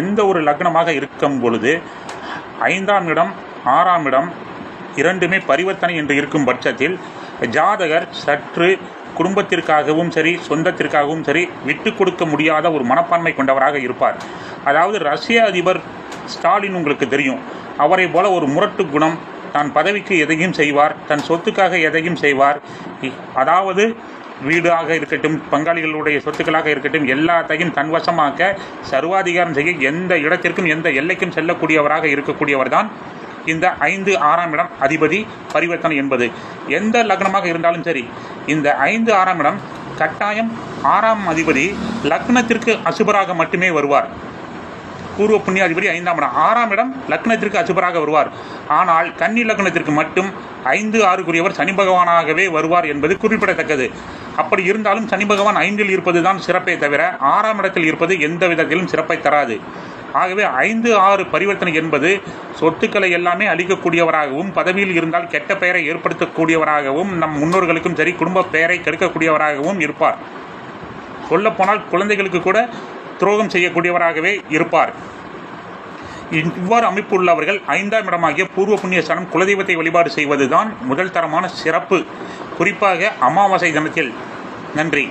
எந்த ஒரு லக்னமாக இருக்கும் பொழுது 5ஆம் இடம் 6ஆம் இடம் இரண்டுமே பரிவர்த்தனை என்று இருக்கும் பட்சத்தில் ஜாதகர் சற்று குடும்பத்திற்காகவும் சரி சொந்தத்திற்காகவும் சரி விட்டு கொடுக்க முடியாத ஒரு மனப்பான்மை கொண்டவராக இருப்பார். அதாவது ரஷ்ய அதிபர் ஸ்டாலின் உங்களுக்கு தெரியும். அவரை போல ஒரு முரட்டு குணம், தான் பதவிக்கு எதையும் செய்வார், தன் சொத்துக்காக எதையும் செய்வார். அதாவது வீடாக இருக்கட்டும், பங்காளிகளுடைய சொத்துக்களாக இருக்கட்டும், எல்லாத்தையும் தன்வசமாக்க சர்வாதிகாரம் செய்ய எந்த இடத்திற்கும் எந்த எல்லைக்கும் செல்லக்கூடியவராக இருக்கக்கூடியவர் தான் இந்த 5 6ஆம் இடம் அதிபதி பரிவர்த்தனை என்பது. எந்த லக்னமாக இருந்தாலும் சரி, இந்த 5 6ஆம் இடம் கட்டாயம் 6ஆம் அதிபதி லக்னத்திற்கு அசுபராக மட்டுமே வருவார். பூர்வ புண்ணிய அதிபதி 5ஆம் இடம், 6ஆம் இடம் லக்னத்திற்கு அசுபராக வருவார். ஆனால் கன்னி லக்னத்திற்கு மட்டும் 5 6க்குரியவர் சனி பகவானாகவே வருவார் என்பது குறிப்பிடத்தக்கது. அப்படி இருந்தாலும் சனி பகவான் 5இல் இருப்பது தான் சிறப்பை தவிர 6ஆம் இடத்தில் இருப்பது எந்த விதத்திலும் சிறப்பை தராது. ஆகவே 5 6 பரிவர்த்தனை என்பது சொத்துக்களை எல்லாமே அளிக்கக்கூடியவராகவும், பதவியில் இருந்தால் கெட்ட பெயரை ஏற்படுத்தக்கூடியவராகவும், நம் முன்னோர்களுக்கும் சரி குடும்ப பெயரை கெடுக்கக்கூடியவராகவும் இருப்பார். சொல்லப்போனால் குழந்தைகளுக்கு கூட துரோகம் செய்யக்கூடியவராகவே இருப்பார். இவ்வாறு அமைப்பு உள்ளவர்கள் 5ஆம் இடமாகிய பூர்வ புண்ணிய ஸ்தானம் குலதெய்வத்தை வழிபாடு செய்வதுதான் முதல் தரமான சிறப்பு, குறிப்பாக அமாவாசை தினத்தில். நன்றி.